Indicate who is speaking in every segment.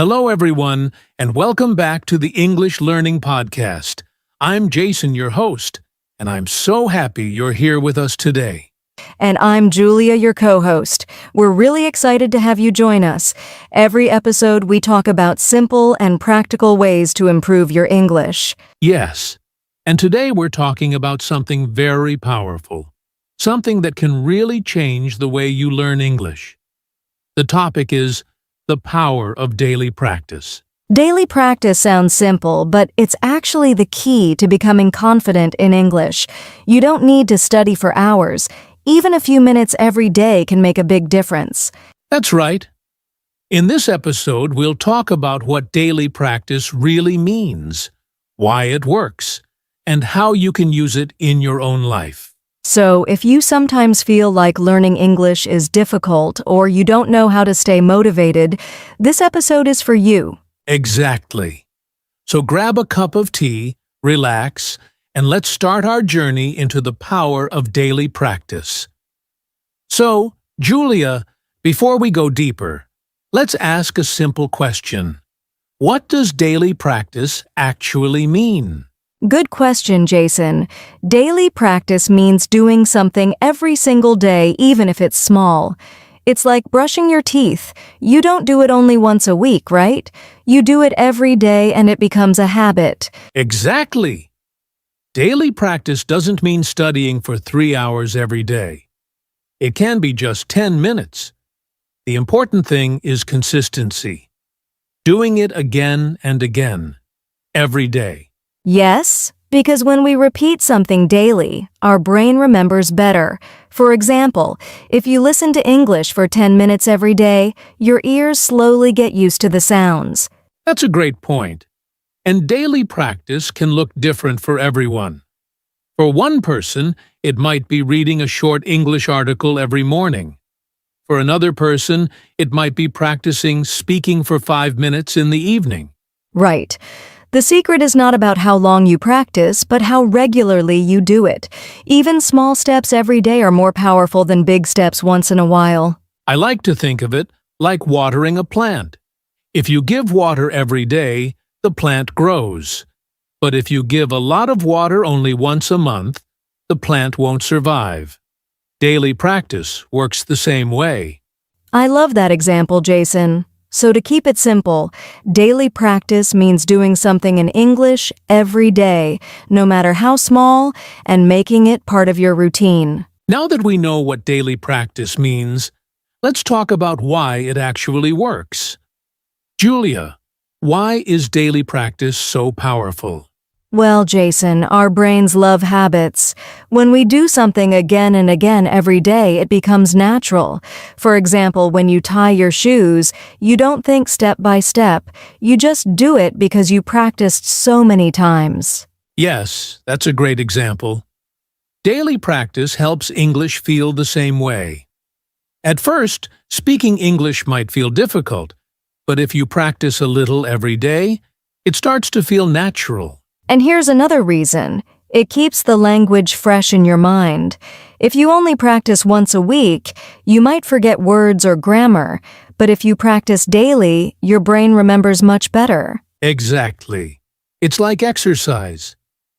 Speaker 1: Hello, everyone, and welcome back to the English Learning Podcast. I'm Jason, your host, and I'm so happy you're here with us today.
Speaker 2: And I'm Julia, your co-host. We're really excited to have you join us. Every episode, we talk about simple and practical ways to improve your English.
Speaker 1: Yes, and today we're talking about something very powerful, something that can really change the way you learn English. The topic is the power of daily practice.
Speaker 2: Daily practice sounds simple, but it's actually the key to becoming confident in English. You don't need to study for hours. Even a few minutes every day can make a big difference.
Speaker 1: That's right. In this episode, we'll talk about what daily practice really means, why it works, and how you can use it in your own life.
Speaker 2: So, if you sometimes feel like learning English is difficult or you don't know how to stay motivated, this episode is for you.
Speaker 1: Exactly. So grab a cup of tea, relax, and let's start our journey into the power of daily practice. So, Julia, before we go deeper, let's ask a simple question. What does daily practice actually mean?
Speaker 2: Good question, Jason. Daily practice means doing something every single day, even if it's small. It's like brushing your teeth. You don't do it only once a week, right? You do it every day and it becomes a habit.
Speaker 1: Exactly. Daily practice doesn't mean studying for 3 hours every day. It can be just 10 minutes. The important thing is consistency. Doing it again and again, every day.
Speaker 2: Yes, because when we repeat something daily, our brain remembers better. For example, if you listen to English for 10 minutes every day, your ears slowly get used to the sounds.
Speaker 1: That's a great point. And daily practice can look different for everyone. For one person, it might be reading a short English article every morning. For another person, it might be practicing speaking for 5 minutes in the evening.
Speaker 2: Right. The secret is not about how long you practice, but how regularly you do it. Even small steps every day are more powerful than big steps once in a while.
Speaker 1: I like to think of it like watering a plant. If you give water every day, the plant grows. But if you give a lot of water only once a month, the plant won't survive. Daily practice works the same way.
Speaker 2: I love that example, Jason. So to keep it simple, daily practice means doing something in English every day, no matter how small, and making it part of your routine.
Speaker 1: Now that we know what daily practice means, let's talk about why it actually works. Julia, why is daily practice so powerful?
Speaker 2: Well, Jason, our brains love habits. When we do something again and again every day, it becomes natural. For example, when you tie your shoes, you don't think step by step. You just do it because you practiced so many times.
Speaker 1: Yes, that's a great example. Daily practice helps English feel the same way. At first, speaking English might feel difficult, but if you practice a little every day, it starts to feel natural.
Speaker 2: And here's another reason. It keeps the language fresh in your mind. If you only practice once a week, you might forget words or grammar, but if you practice daily, your brain remembers much better.
Speaker 1: Exactly. It's like exercise.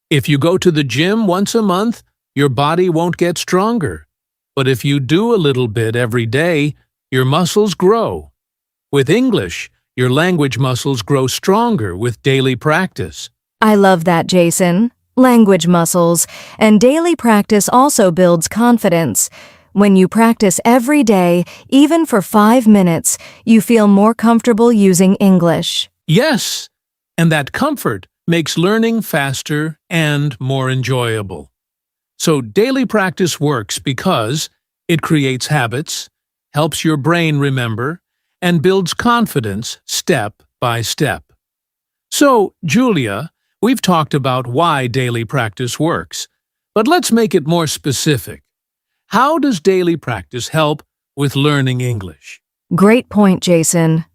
Speaker 1: If you go to the gym once a month, your body won't get stronger. But if you do a little bit every day, your muscles grow. With English, your language muscles grow stronger with daily practice.
Speaker 2: I love that, Jason. Language muscles. And daily practice also builds confidence. When you practice every day, even for 5 minutes, you feel more comfortable using English.
Speaker 1: Yes, and that comfort makes learning faster and more enjoyable. So daily practice works because it creates habits, helps your brain remember, and builds confidence step by step. So, Julia, we've talked about why daily practice works, but let's make it more specific. How does daily practice help with learning English?
Speaker 2: Great point, Jason.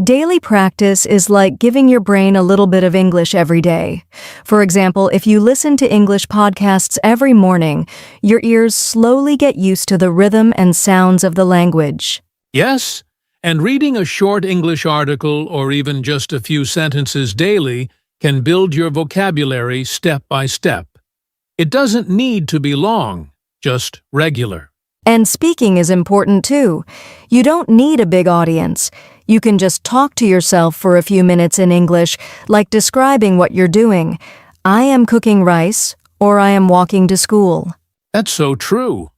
Speaker 2: Daily practice is like giving your brain a little bit of English every day. For example, if you listen to English podcasts every morning, your ears slowly get used to the rhythm and sounds of the language.
Speaker 1: Yes, And reading a short English article or even just a few sentences daily can build your vocabulary step by step. It doesn't need to be long, just regular.
Speaker 2: And speaking is important too. You don't need a big audience. You can just talk to yourself for a few minutes in English, like describing what you're doing. I am cooking rice, or I am walking to school.
Speaker 1: That's so true.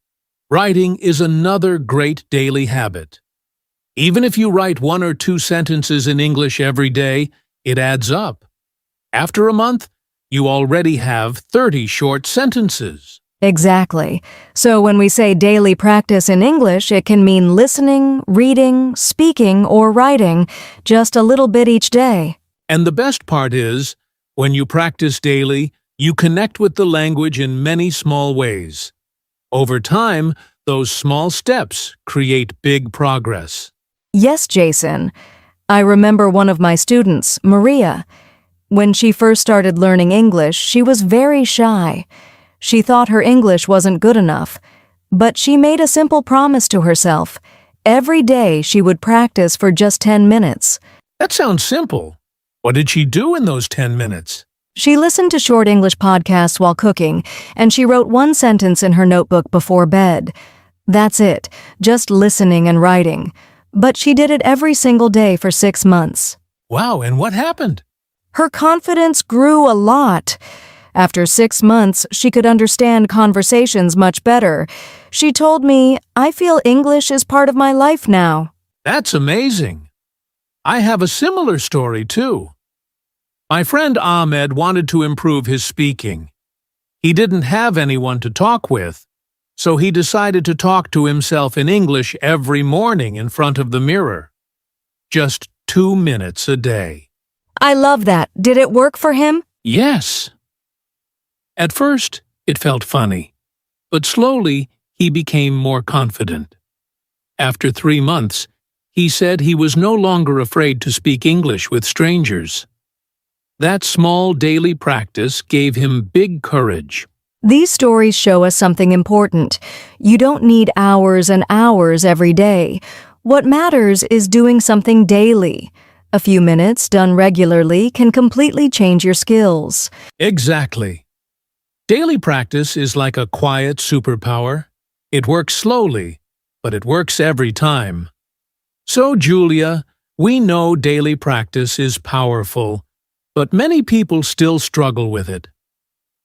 Speaker 1: Writing is another great daily habit. Even if you write 1 or 2 sentences in English every day, it adds up. After a month, you already have 30 short sentences.
Speaker 2: Exactly. So when we say daily practice in English, it can mean listening, reading, speaking, or writing, just a little bit each day.
Speaker 1: And the best part is, when you practice daily, you connect with the language in many small ways. Over time, those small steps create big progress.
Speaker 2: Yes, Jason. I remember one of my students, Maria. When she first started learning English, she was very shy. She thought her English wasn't good enough. But she made a simple promise to herself. Every day she would practice for just 10 minutes.
Speaker 1: That sounds simple. What did she do in those 10 minutes?
Speaker 2: She listened to short English podcasts while cooking, and she wrote 1 sentence in her notebook before bed. That's it, just listening and writing. But she did it every single day for 6 months.
Speaker 1: Wow, and what happened?
Speaker 2: Her confidence grew a lot. After 6 months, she could understand conversations much better. She told me, "I feel English is part of my life now."
Speaker 1: That's amazing. I have a similar story, too. My friend Ahmed wanted to improve his speaking. He didn't have anyone to talk with, so he decided to talk to himself in English every morning in front of the mirror. Just 2 minutes a day.
Speaker 2: I love that. Did it work for him?
Speaker 1: Yes. At first, it felt funny, but slowly he became more confident. After 3 months, he said he was no longer afraid to speak English with strangers. That small daily practice gave him big courage.
Speaker 2: These stories show us something important. You don't need hours and hours every day. What matters is doing something daily. A few minutes done regularly can completely change your skills.
Speaker 1: Exactly. Daily practice is like a quiet superpower. It works slowly, but it works every time. So, Julia, we know daily practice is powerful, but many people still struggle with it.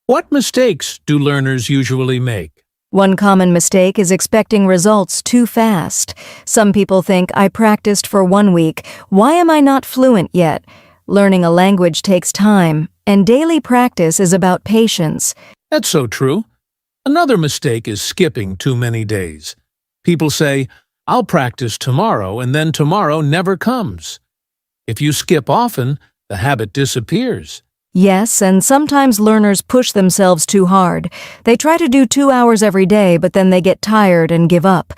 Speaker 1: What mistakes do learners usually make?
Speaker 2: One common mistake is expecting results too fast. Some people think, I practiced for 1 week. Why am I not fluent yet? Learning a language takes time, and daily practice is about patience.
Speaker 1: That's so true. Another mistake is skipping too many days. People say, I'll practice tomorrow, and then tomorrow never comes. If you skip often, the habit disappears.
Speaker 2: Yes, and sometimes learners push themselves too hard. They try to do 2 hours every day, but then they get tired and give up.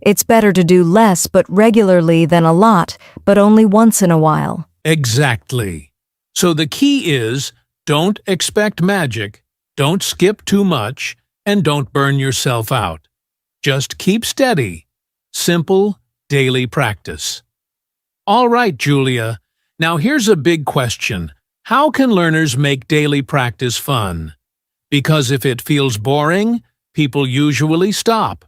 Speaker 2: It's better to do less but regularly than a lot, but only once in a while.
Speaker 1: Exactly. So the key is, don't expect magic, don't skip too much, and don't burn yourself out. Just keep steady. Simple, daily practice. All right, Julia. Now here's a big question. How can learners make daily practice fun? Because if it feels boring, people usually stop.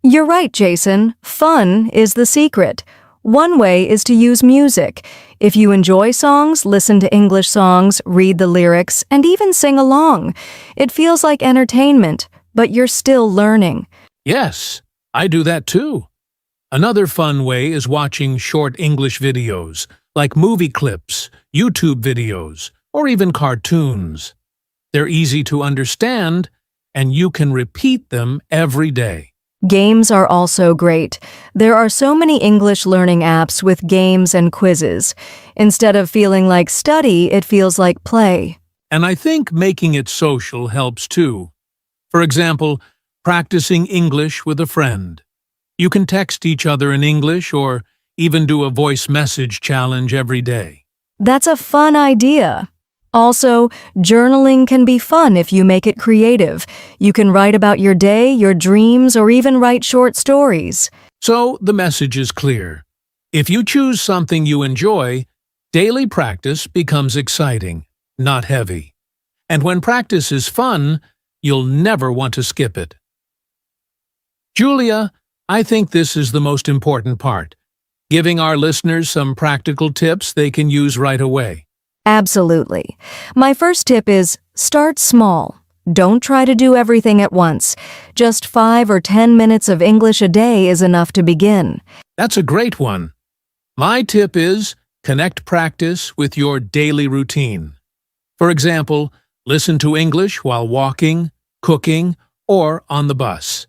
Speaker 2: You're right, Jason. Fun is the secret. One way is to use music. If you enjoy songs, listen to English songs, read the lyrics, and even sing along. It feels like entertainment, but you're still learning.
Speaker 1: Yes, I do that too. Another fun way is watching short English videos, like movie clips, YouTube videos, or even cartoons. They're easy to understand, and you can repeat them every day.
Speaker 2: Games are also great. There are so many English learning apps with games and quizzes. Instead of feeling like study, it feels like play.
Speaker 1: And I think making it social helps too. For example, practicing English with a friend. You can text each other in English or even do a voice message challenge every day.
Speaker 2: That's a fun idea. Also, journaling can be fun if you make it creative. You can write about your day, your dreams, or even write short stories.
Speaker 1: So the message is clear. If you choose something you enjoy, daily practice becomes exciting, not heavy. And when practice is fun, you'll never want to skip it. Julia, I think this is the most important part, giving our listeners some practical tips they can use right away.
Speaker 2: Absolutely. My first tip is start small. Don't try to do everything at once. Just 5 or 10 minutes of English a day is enough to begin.
Speaker 1: That's a great one. My tip is connect practice with your daily routine. For example, listen to English while walking, cooking, or on the bus.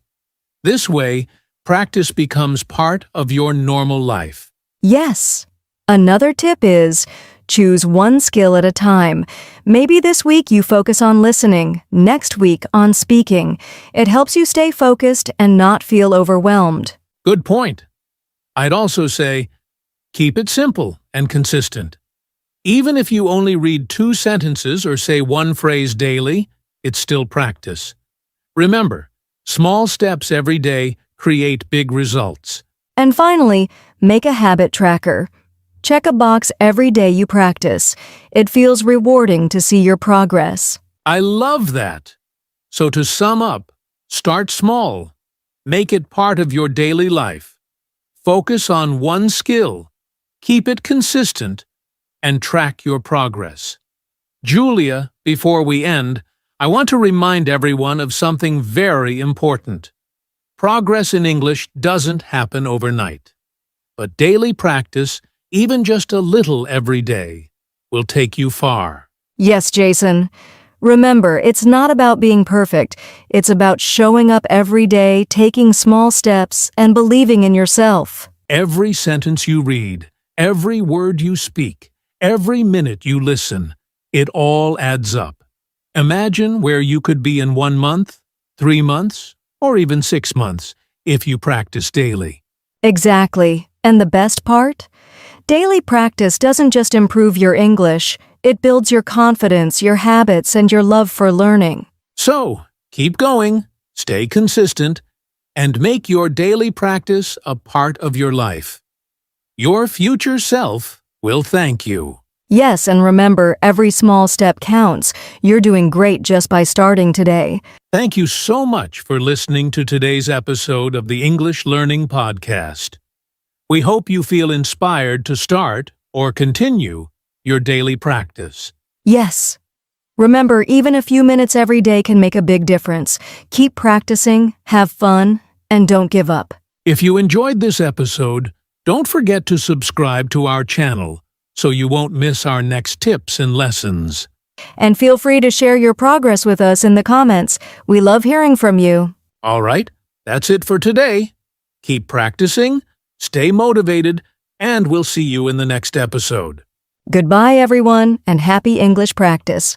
Speaker 1: This way, practice becomes part of your normal life.
Speaker 2: Yes. Another tip is choose one skill at a time. Maybe this week you focus on listening, next week on speaking. It helps you stay focused and not feel overwhelmed.
Speaker 1: Good point. I'd also say, keep it simple and consistent. Even if you only read 2 sentences or say 1 phrase daily, it's still practice. Remember, small steps every day create big results.
Speaker 2: And finally, make a habit tracker. Check a box every day you practice. It feels rewarding to see your progress.
Speaker 1: I love that. So to sum up, start small. Make it part of your daily life. Focus on one skill. Keep it consistent. And track your progress. Julia, before we end, I want to remind everyone of something very important. Progress in English doesn't happen overnight. But daily practice, even just a little every day, will take you far.
Speaker 2: Yes, Jason. Remember, it's not about being perfect. It's about showing up every day, taking small steps, and believing in yourself.
Speaker 1: Every sentence you read, every word you speak, every minute you listen, it all adds up. Imagine where you could be in 1 month, 3 months, or even 6 months if you practice daily.
Speaker 2: Exactly. And the best part? Daily practice doesn't just improve your English, it builds your confidence, your habits, and your love for learning.
Speaker 1: So, keep going, stay consistent, and make your daily practice a part of your life. Your future self will thank you.
Speaker 2: Yes, and remember, every small step counts. You're doing great just by starting today.
Speaker 1: Thank you so much for listening to today's episode of the English Learning Podcast. We hope you feel inspired to start or continue your daily practice.
Speaker 2: Yes. Remember, even a few minutes every day can make a big difference. Keep practicing, have fun, and don't give up.
Speaker 1: If you enjoyed this episode, don't forget to subscribe to our channel so you won't miss our next tips and lessons.
Speaker 2: And feel free to share your progress with us in the comments. We love hearing from you.
Speaker 1: All right, that's it for today. Keep practicing, stay motivated, and we'll see you in the next episode.
Speaker 2: Goodbye, everyone, and happy English practice.